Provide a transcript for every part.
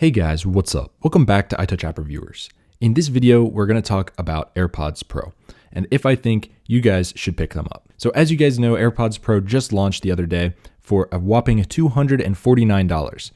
Hey guys, what's up? Welcome back to iTouch App Reviewers. In this video, we're going to talk about AirPods Pro and if I think you guys should pick them up. So as you guys know, AirPods Pro just launched the other day for a whopping $249.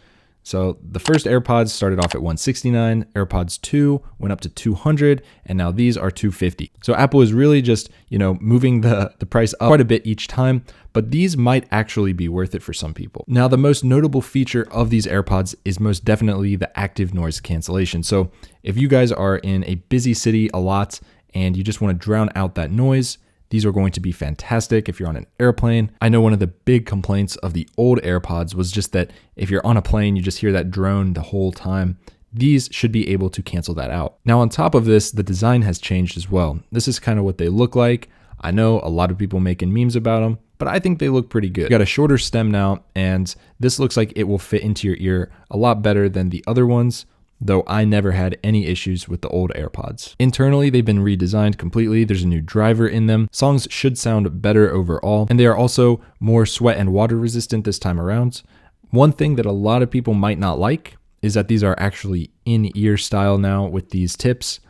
So the first AirPods started off at $169, AirPods 2 went up to $200, and now these are $250. So Apple is really just, moving the price up quite a bit each time, but these might actually be worth it for some people. Now, the most notable feature of these AirPods is most definitely the active noise cancellation. So if you guys are in a busy city a lot and you just want to drown out that noise, these are going to be fantastic if you're on an airplane. I know one of the big complaints of the old AirPods was just that if you're on a plane, you just hear that drone the whole time. These should be able to cancel that out. Now, on top of this, the design has changed as well. This is kind of what they look like. I know a lot of people making memes about them, but I think they look pretty good. You got a shorter stem now, and this looks like it will fit into your ear a lot better than the other ones, though I never had any issues with the old AirPods. Internally, they've been redesigned completely. There's a new driver in them. Songs should sound better overall, and they are also more sweat and water resistant this time around. One thing that a lot of people might not like is that these are actually in-ear style now with these tips.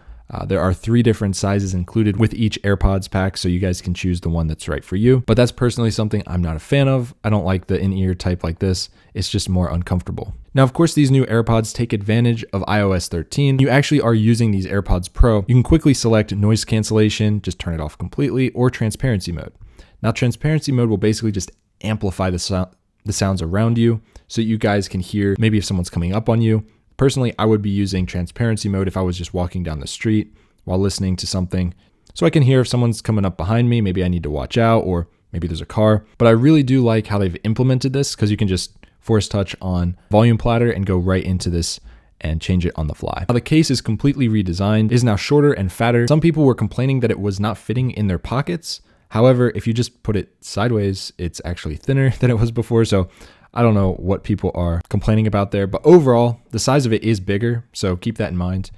There are 3 different sizes included with each AirPods pack, so you guys can choose the one that's right for you. But that's personally something I'm not a fan of. I don't like the in-ear type like this. It's just more uncomfortable. Now, of course, these new AirPods take advantage of iOS 13. You actually are using these AirPods Pro. You can quickly select noise cancellation, just turn it off completely, or transparency mode. Now, transparency mode will basically just amplify the sounds around you so you guys can hear maybe if someone's coming up on you. Personally, I would be using transparency mode if I was just walking down the street while listening to something, so I can hear if someone's coming up behind me, maybe I need to watch out, or maybe there's a car. But I really do like how they've implemented this because you can just force touch on volume platter and go right into this and change it on the fly. Now, the case is completely redesigned, is now shorter and fatter. Some people were complaining that it was not fitting in their pockets. However, if you just put it sideways, it's actually thinner than it was before. So I don't know what people are complaining about there, but overall, the size of it is bigger, so keep that in mind,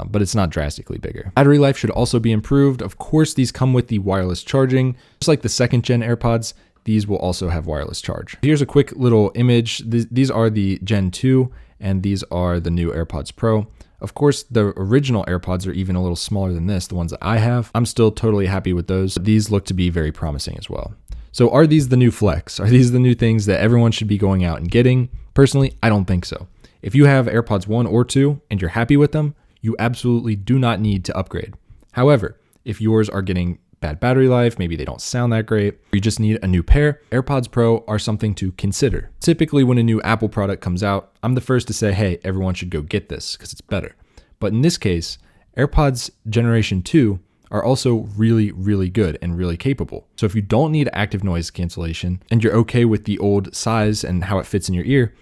but it's not drastically bigger. Battery life should also be improved. Of course, these come with the wireless charging. Just like the 2nd gen AirPods, these will also have wireless charge. Here's a quick little image. These are the Gen 2, and these are the new AirPods Pro. Of course, the original AirPods are even a little smaller than this, the ones that I have. I'm still totally happy with those. These look to be very promising as well. So are these the new flex? Are these the new things that everyone should be going out and getting? Personally, I don't think so. If you have AirPods 1 or 2 and you're happy with them, you absolutely do not need to upgrade. However, if yours are getting bad battery life, maybe they don't sound that great, or you just need a new pair, AirPods Pro are something to consider. Typically, when a new Apple product comes out, I'm the first to say, hey, everyone should go get this because it's better. But in this case, AirPods Generation 2 are also really, really good and really capable. So if you don't need active noise cancellation and you're okay with the old size and how it fits in your ear,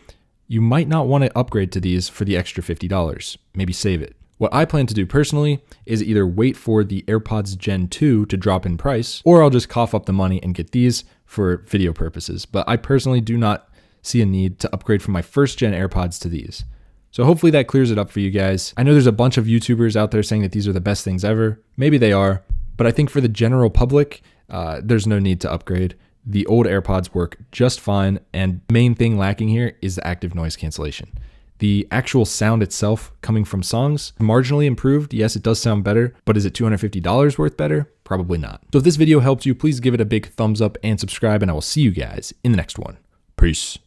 you might not want to upgrade to these for the extra $50. Maybe save it. What I plan to do personally is either wait for the AirPods Gen 2 to drop in price, or I'll just cough up the money and get these for video purposes. But I personally do not see a need to upgrade from my 1st gen AirPods to these. So hopefully that clears it up for you guys. I know there's a bunch of YouTubers out there saying that these are the best things ever. Maybe they are, but I think for the general public, there's no need to upgrade. The old AirPods work just fine, and main thing lacking here is the active noise cancellation. The actual sound itself coming from songs, marginally improved. Yes, it does sound better, but is it $250 worth better? Probably not. So if this video helped you, please give it a big thumbs up and subscribe, and I will see you guys in the next one. Peace.